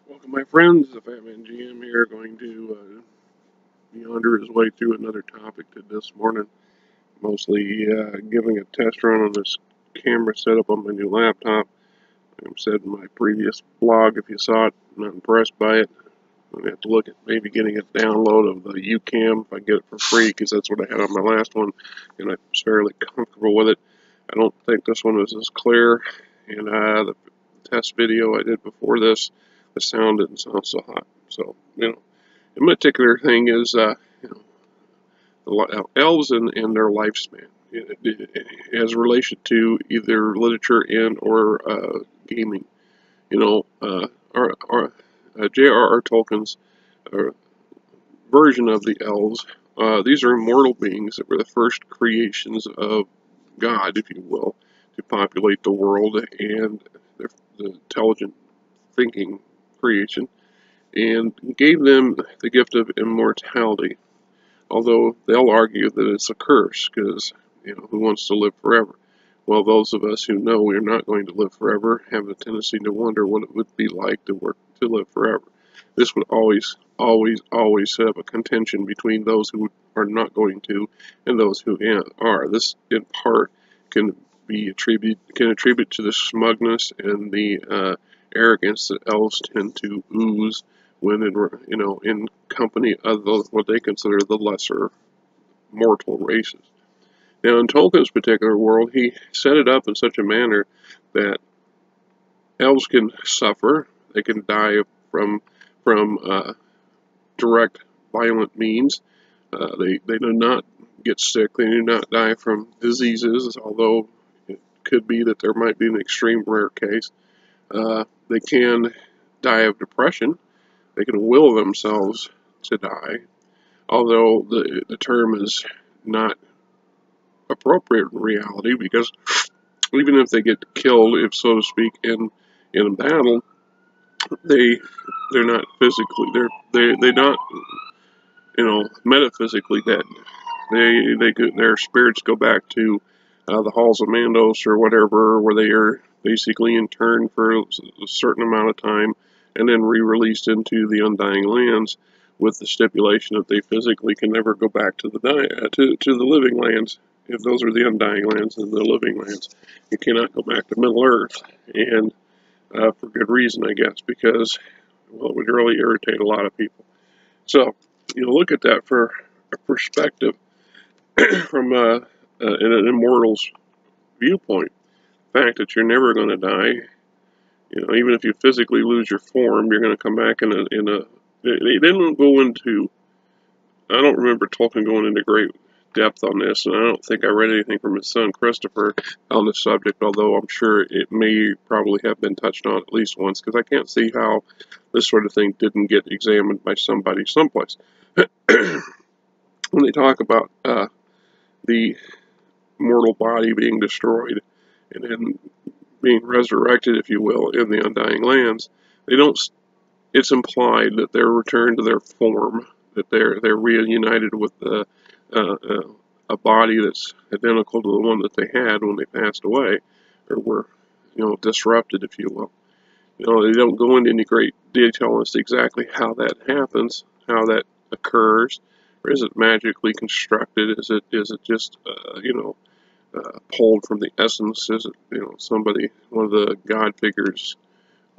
Welcome, my friends. The Fat Man GM here, going to meander his way through another topic this morning. Mostly giving a test run on this camera setup on my new laptop. Like I said in my previous blog, if you saw it, I'm not impressed by it. I'm going to have to look at maybe getting a download of the UCam if I get it for free, because that's what I had on my last one, and I'm fairly comfortable with it. I don't think this one is as clear, and the test video I did before this, the sound didn't sound so hot. So, the particular thing is, the elves and their lifespan as relation to either literature and or gaming. J.R.R. Tolkien's version of the elves. These are immortal beings that were the first creations of God, if you will, to populate the world, and the intelligent thinking creation, and gave them the gift of immortality. Although they'll argue that it's a curse, because, who wants to live forever? Well, those of us who know we're not going to live forever have a tendency to wonder what it would be like to live forever. This would always set up a contention between those who are not going to and those who are. This, in part, can attribute to the smugness and the arrogance that elves tend to ooze when in company of what they consider the lesser mortal races. Now, in Tolkien's particular world, he set it up in such a manner that elves can suffer, they can die from direct violent means. They do not get sick, they do not die from diseases, although it could be that there might be an extreme rare case. They can die of depression. They can will themselves to die, although the term is not appropriate in reality, because even if they get killed, if so to speak, in a battle, they're not physically they're not metaphysically dead. Their spirits go back to the halls of Mandos or whatever, where they are basically interned for a certain amount of time, and then re-released into the Undying Lands, with the stipulation that they physically can never go back to the living lands. If those are the Undying Lands and the living lands, you cannot go back to Middle Earth, and for good reason, I guess, because, well, it would really irritate a lot of people. So, look at that for a perspective from in an immortal's viewpoint. The fact that you're never going to die, even if you physically lose your form, you're going to come back in a. They didn't go into. I don't remember Tolkien going into great depth on this, and I don't think I read anything from his son Christopher on this subject, although I'm sure it may probably have been touched on at least once, because I can't see how this sort of thing didn't get examined by somebody someplace. When they talk about the mortal body being destroyed and then being resurrected, if you will, in the Undying Lands, they don't. It's implied that they're returned to their form, that they're reunited with a body that's identical to the one that they had when they passed away, or were, disrupted, if you will. They don't go into any great detail as to exactly how that happens, how that occurs, or is it magically constructed? Is it just pulled from the essence? Is it somebody, one of the god figures,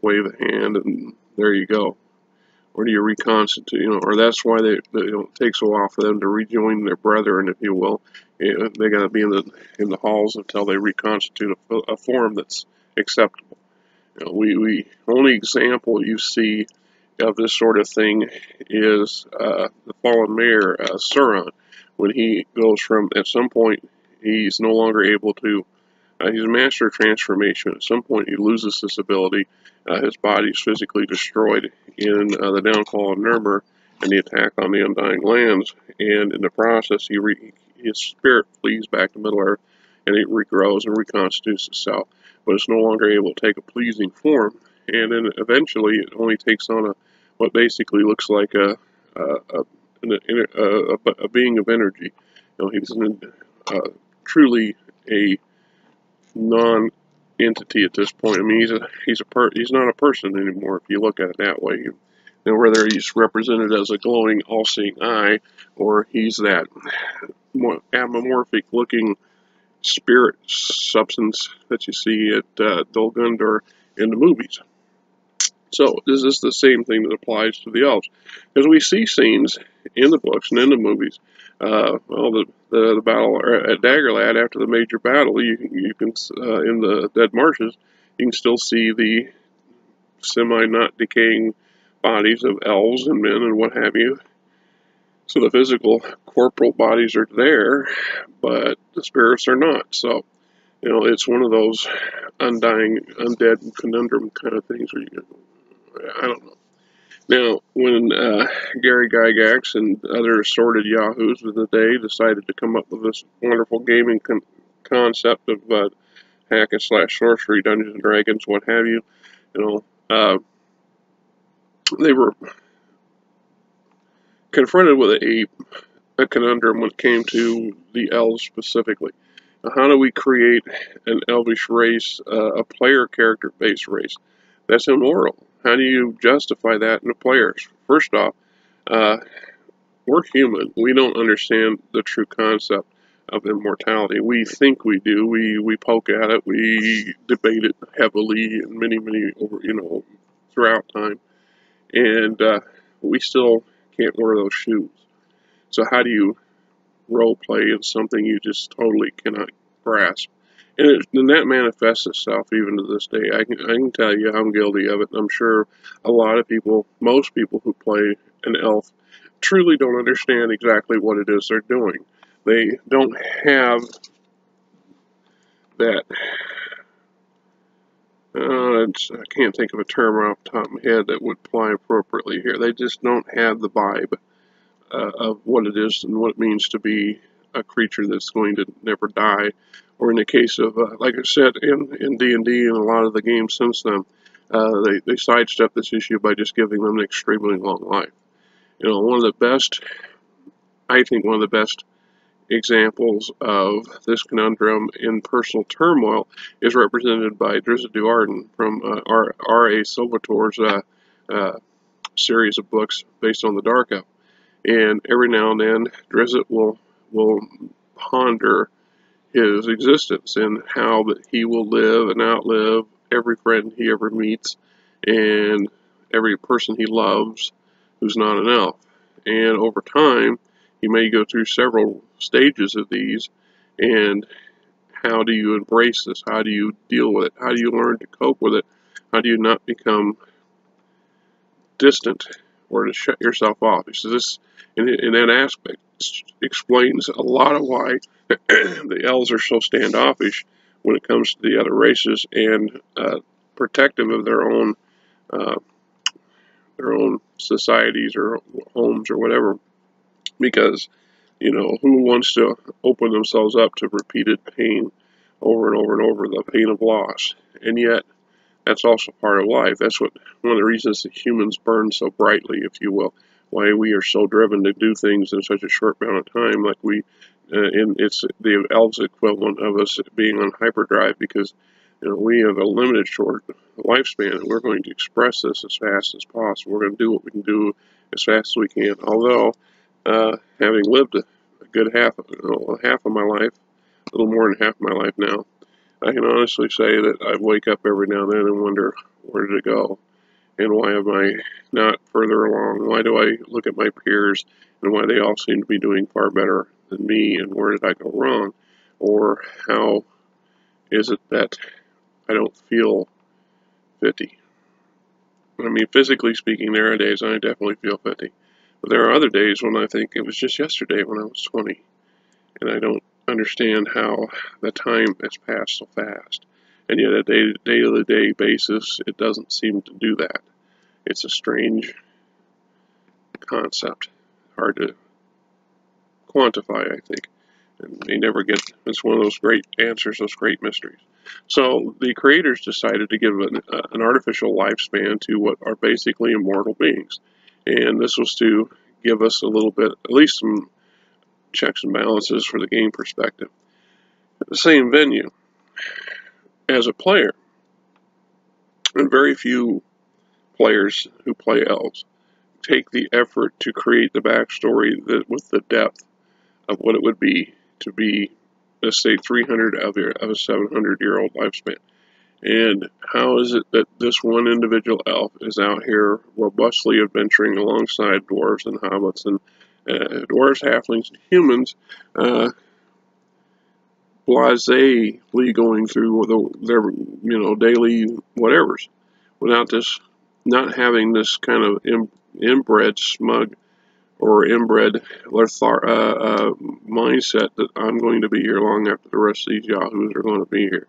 wave a hand and there you go? Or do you reconstitute? Or that's why it takes a while for them to rejoin their brethren, if you will. They got to be in the halls until they reconstitute a form that's acceptable. We only example you see of this sort of thing is the fallen mayor, Sauron, when he goes from, at some point, he's no longer able to, he's a master of transformation. At some point, he loses this ability. His body is physically destroyed in the downfall of Nermr and the attack on the Undying Lands, and in the process, his spirit flees back to Middle-earth, and it regrows and reconstitutes itself, but it's no longer able to take a pleasing form, and then eventually it only takes on what basically looks like a being of energy. He's truly a entity at this point. I mean, he's not a person anymore if you look at it that way. You know, whether he's represented as a glowing, all-seeing eye, or he's that amorphic-looking spirit substance that you see at Dolgund or in the movies. So this is the same thing that applies to the elves, because we see scenes in the books and in the movies. The battle at Daggerlad, after the major battle, you can in the Dead Marshes, you can still see the semi-not decaying bodies of elves and men and what have you. So the physical corporal bodies are there, but the spirits are not. So, you know, it's one of those undying, undead conundrum kind of things where I don't know. Now, when Gary Gygax and other assorted yahoos of the day decided to come up with this wonderful gaming concept of hack and slash sorcery, Dungeons and Dragons, what have you, you know, they were confronted with a conundrum when it came to the elves specifically. How do we create an elvish race, a player character-based race that's immortal? How do you justify that in the players? First off, we're human. We don't understand the true concept of immortality. We think we do. We poke at it. We debate it heavily and many, throughout time. And we still can't wear those shoes. So how do you role play in something you just totally cannot grasp? And that manifests itself even to this day. I can tell you I'm guilty of it. I'm sure a lot of people, most people who play an elf, truly don't understand exactly what it is they're doing. They don't have that, I can't think of a term off the top of my head that would apply appropriately here. They just don't have the vibe of what it is and what it means to be a creature that's going to never die. Or in the case of, like I said, in D&D and a lot of the games since then, they sidestep this issue by just giving them an extremely long life. You know, one of the best examples of this conundrum in personal turmoil is represented by Drizzt Do'Urden from R.A. Silvertore's series of books based on the Dark Elf. And every now and then, Drizzt will ponder his existence and how that he will live and outlive every friend he ever meets and every person he loves who's not an elf. And over time, he may go through several stages of these. And how do you embrace this? How do you deal with it? How do you learn to cope with it? How do you not become distant or to shut yourself off? So this, in that aspect, explains a lot of why the elves are so standoffish when it comes to the other races and protective of their own societies or homes or whatever. Because, you know, who wants to open themselves up to repeated pain over and over and over, the pain of loss? And yet, that's also part of life. That's one of the reasons that humans burn so brightly, if you will. Why we are so driven to do things in such a short amount of time, like it's the elves equivalent of us being on hyperdrive, because you know we have a limited short lifespan, and we're going to express this as fast as possible. We're going to do what we can do as fast as we can. Although, having lived a good half of my life, a little more than half of my life now, I can honestly say that I wake up every now and then and wonder, where did it go? And why am I not further along? Why do I look at my peers and why they all seem to be doing far better than me? And where did I go wrong? Or how is it that I don't feel 50? I mean, physically speaking, there are days I definitely feel 50. But there are other days when I think it was just yesterday when I was 20. And I don't understand how the time has passed so fast. And yet, at a day-to-day basis, it doesn't seem to do that. It's a strange concept, hard to quantify, I think. And they never get, it's one of those great answers, those great mysteries. So the creators decided to give an artificial lifespan to what are basically immortal beings. And this was to give us a little bit, at least some checks and balances for the game perspective. At the same venue, as a player, and very few players who play elves take the effort to create the backstory that, with the depth of what it would be to be, let's say, 300 of a 700-year-old lifespan. And how is it that this one individual elf is out here robustly adventuring alongside dwarves and hobbits and dwarves, halflings, and humans, blasely going through their daily whatevers, without this, not having this kind of inbred smug or inbred mindset that I'm going to be here long after the rest of these yahoos are going to be here.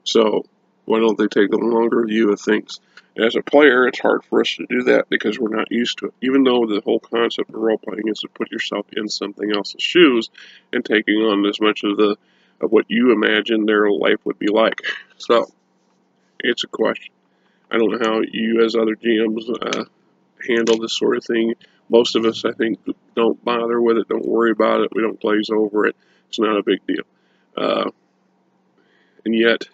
So why don't they take the longer view of things? As a player, it's hard for us to do that because we're not used to it. Even though the whole concept of role-playing is to put yourself in something else's shoes and taking on as much of what you imagine their life would be like. So it's a question. I don't know how you, as other GMs, handle this sort of thing. Most of us, I think, don't bother with it, don't worry about it, we don't glaze over it. It's not a big deal. And yet,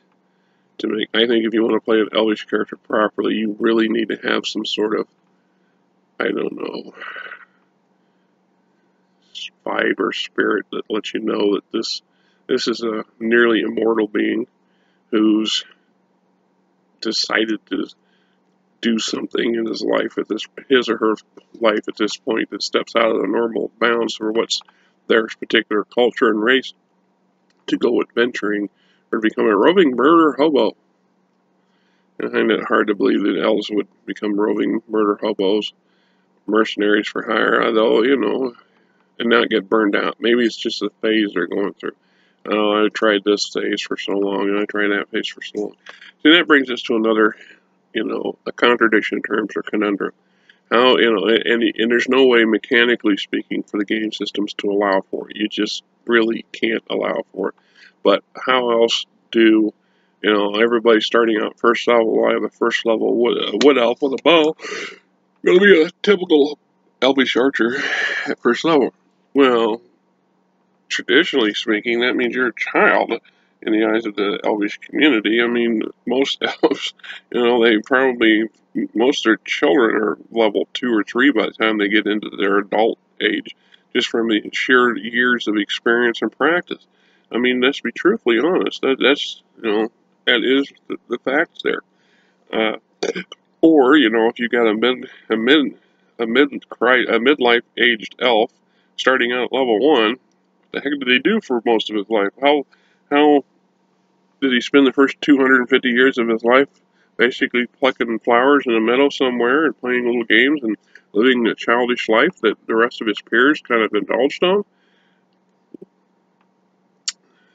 I think if you want to play an elvish character properly, you really need to have some sort of, I don't know, vibe or spirit that lets you know that this is a nearly immortal being who's decided to do something in his life his or her life at this point that steps out of the normal bounds for what's their particular culture and race, to go adventuring or become a roving murder hobo. I find it hard to believe that elves would become roving murder hobos, mercenaries for hire, although, and not get burned out. Maybe it's just a phase they're going through. Oh, I tried this phase for so long, and I tried that phase for so long. See, that brings us to another, a contradiction in terms or conundrum. How, and there's no way, mechanically speaking, for the game systems to allow for it. You just really can't allow for it. But how else do, everybody starting out first level? I have a first level wood elf with a bow. Going to be a typical elvish archer at first level. Well, traditionally speaking, that means you're a child in the eyes of the elvish community. I mean, most elves, most of their children are level 2 or 3 by the time they get into their adult age, just from the sheer years of experience and practice. I mean, let's be truthfully honest. That is the facts there. Or, if you got a midlife aged elf starting out at level 1, the heck did he do for most of his life? How did he spend the first 250 years of his life basically plucking flowers in a meadow somewhere and playing little games and living a childish life that the rest of his peers kind of indulged on?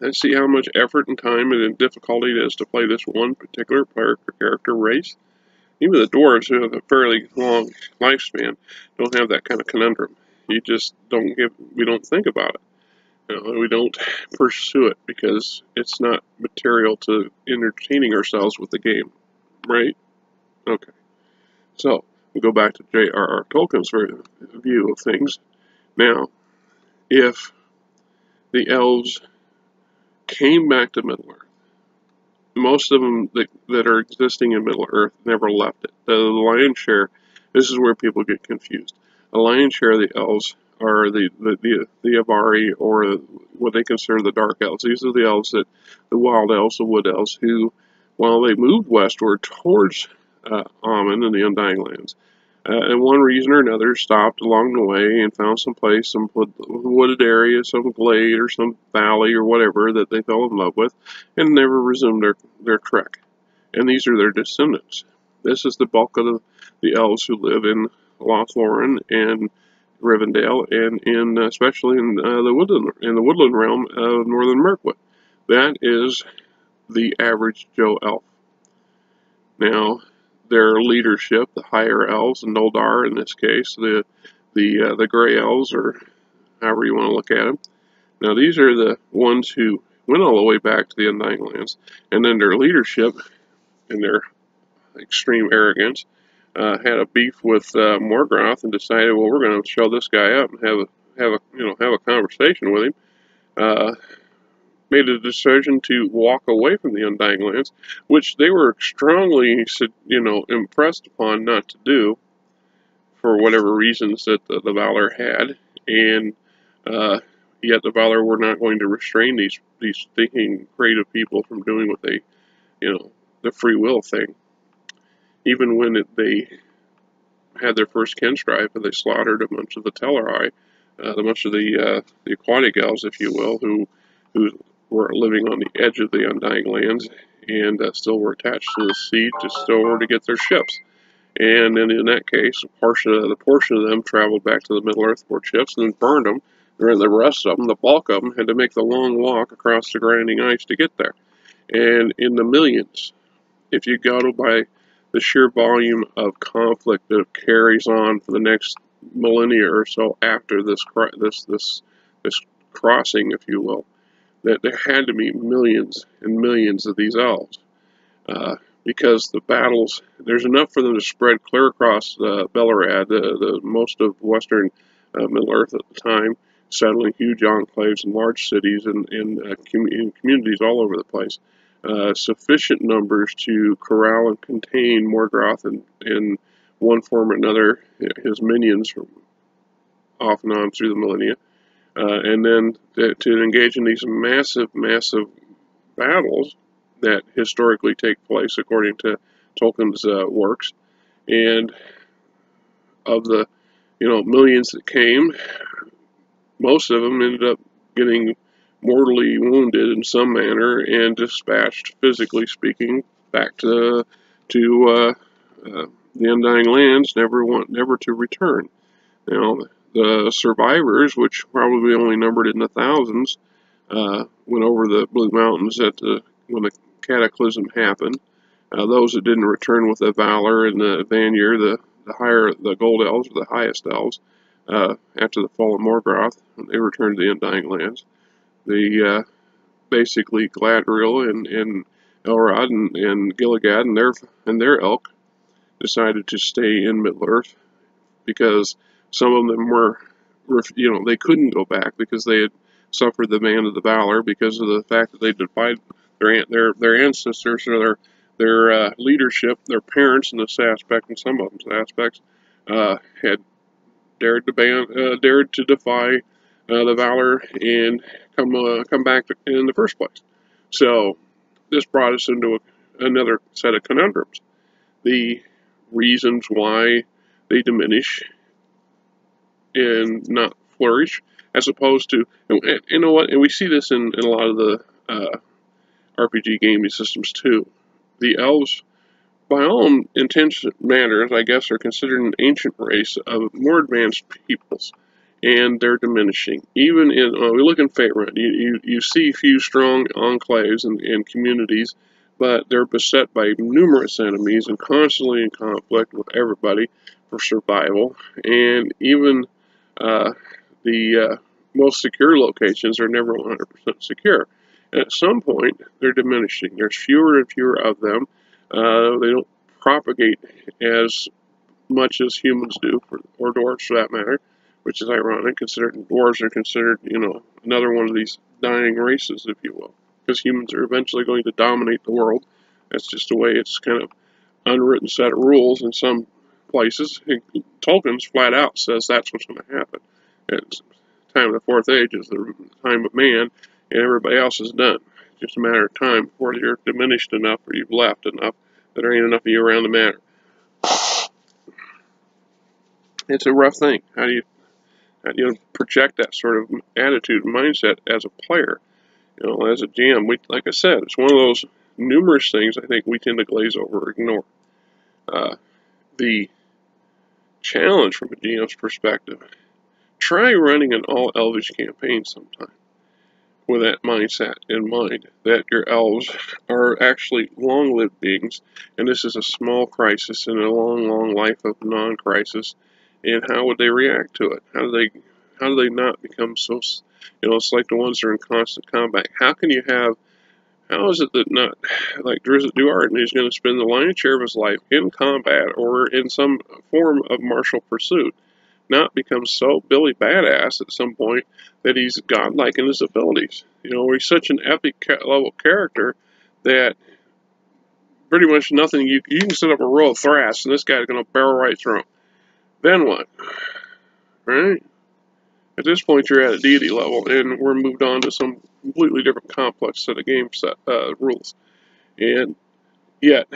Let's see how much effort and time and difficulty it is to play this one particular character race. Even the dwarves, who have a fairly long lifespan, don't have that kind of conundrum. You just we don't think about it. We don't pursue it because it's not material to entertaining ourselves with the game, right? Okay. So, we go back to J.R.R. Tolkien's view of things. Now, if the elves came back to Middle-earth, most of them that are existing in Middle-earth never left it. The lion's share, this is where people get confused. The lion's share of the elves are the Avari, or what they consider the dark elves. These are the elves the wild elves, the wood elves, who, while they moved westward towards Aman and the Undying Lands, and one reason or another stopped along the way and found some place, some wooded area, some glade or some valley or whatever that they fell in love with, and never resumed their trek. And these are their descendants. This is the bulk of the elves who live in Lothlorien and Rivendell, and especially in the woodland realm of northern Mirkwood. That is the average Joe elf. Now, their leadership, the higher elves, and Noldar in this case, the gray elves, or however you want to look at them. Now, these are the ones who went all the way back to the Undying Lands, and then their leadership and their extreme arrogance had a beef with Morgoth and decided, well, we're going to show this guy up and have a conversation with him. made a decision to walk away from the Undying Lands, which they were strongly, impressed upon not to do for whatever reasons that the Valar had, and yet the Valar were not going to restrain these thinking, creative people from doing what they, the free will thing. Even when they had their first kin strife and they slaughtered a bunch of the Tel'arai, a bunch of the aquatic elves, if you will, who were living on the edge of the Undying Lands and still were attached to the sea to get their ships. And then in that case, a portion of them traveled back to the Middle-earth port ships and then burned them. And the rest of them, the bulk of them, had to make the long walk across the grinding ice to get there. And in the millions, if you go by the sheer volume of conflict that carries on for the next millennia or so after this crossing, if you will, that there had to be millions and millions of these elves. Because the battles, there's enough for them to spread clear across Bellerad, the most of western Middle-earth at the time, settling huge enclaves and large cities and communities all over the place. Sufficient numbers to corral and contain Morgoth in one form or another, his minions off and on through the millennia, and then to engage in these massive battles that historically take place according to Tolkien's works. And of the millions that came, most of them ended up getting mortally wounded in some manner and dispatched, physically speaking, back to the Undying Lands, never to return. The survivors, which probably only numbered in the thousands, went over the Blue Mountains when the cataclysm happened. Those that didn't return with the Valar and the Vanir, the Gold Elves, the highest elves, after the fall of Morgoth, they returned to the Undying Lands. Basically Galadriel and Elrond and Gilgalad and their ilk decided to stay in Middle-earth because some of them they couldn't go back because they had suffered the ban of the Valar because of the fact that they defied their ancestors or their leadership, their parents in this aspect, and some of them's aspects, had dared to defy the Valar and come back in the first place. So this brought us into another set of conundrums. The reasons why they diminish and not flourish, as opposed to, and you know what, and we see this in a lot of the RPG gaming systems too. The elves, by all intents and manners, I guess, are considered an ancient race of more advanced peoples, and they're diminishing. Even in, we look in Faerun, you see few strong enclaves and communities, but they're beset by numerous enemies and constantly in conflict with everybody for survival. And even the most secure locations are never 100% secure. And at some point, they're diminishing. There's fewer and fewer of them. They don't propagate as much as humans do, or dwarves for that matter, which is ironic, considering dwarves are considered, another one of these dying races, if you will, because humans are eventually going to dominate the world. That's just the way it's kind of unwritten set of rules in some places. Tolkien's flat out says that's what's going to happen. It's time of the Fourth Age is the time of man, and everybody else is done. It's just a matter of time before you're diminished enough or you've left enough that there ain't enough of you around to matter. It's a rough thing. How do you project that sort of attitude and mindset as a player? As a GM, like I said, it's one of those numerous things I think we tend to glaze over or ignore. The challenge from a GM's perspective, try running an all-Elvish campaign sometime with that mindset in mind, that your elves are actually long-lived beings, and this is a small crisis in a long life of non-crisis, and how would they react to it? How do they not become so, it's like the ones that are in constant combat. How is it that not, like Drizzt Do'Urden is going to spend the lion's share of his life in combat or in some form of martial pursuit, not become so Billy Badass at some point that he's godlike in his abilities? You know, he's such an epic level character that pretty much nothing, you can set up a row of Thras and this guy's going to barrel right through him. Then what? Right? At this point, you're at a deity level, and we're moved on to some completely different complex set of game set rules. And yet,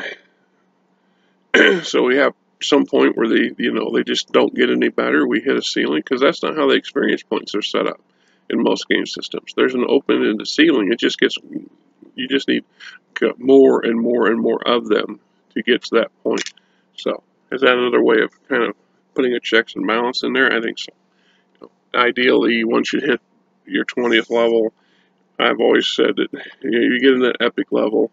so we have some point where they just don't get any better. We hit a ceiling because that's not how the experience points are set up in most game systems. There's an open-ended ceiling. It just gets, you just need more and more and more of them to get to that point. So, is that another way of kind of putting a checks and balance in there? I think so. Ideally, once you hit your 20th level, I've always said that you get in that epic level,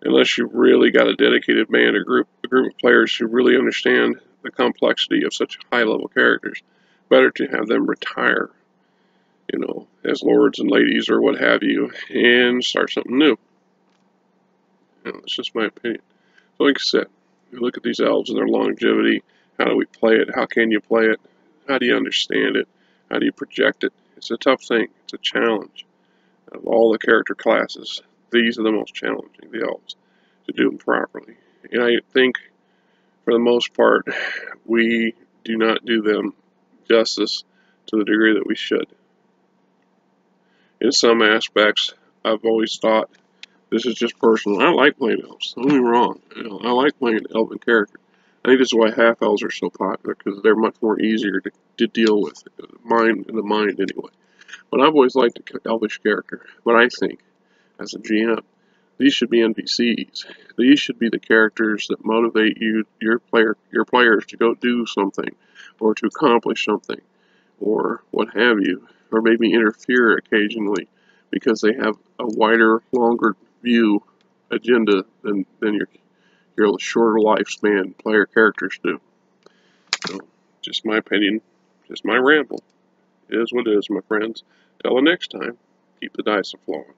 unless you've really got a dedicated band, a group of players who really understand the complexity of such high-level characters, better to have them retire, you know, as lords and ladies or what have you, and start something new. You know, it's just my opinion. So like I said, you look at these elves and their longevity. How do we play it? How can you play it? How do you understand it? How do you project it? It's a tough thing. It's a challenge. Of all the character classes, these are the most challenging, the elves, to do them properly. And I think, for the most part, we do not do them justice to the degree that we should. In some aspects, I've always thought, this is just personal. I like playing elves. Don't get me wrong. You know, I like playing elven characters. I think this is why half elves are so popular, because they're much more easier to deal with, in the mind anyway. But I've always liked the elvish character. But I think, as a GM, these should be NPCs. These should be the characters that motivate your players to go do something, or to accomplish something, or what have you, or maybe interfere occasionally because they have a wider, longer view agenda than your shorter lifespan player characters do. So, just my opinion, just my ramble. It is what it is, my friends. Till the next time, keep the dice a-flowing.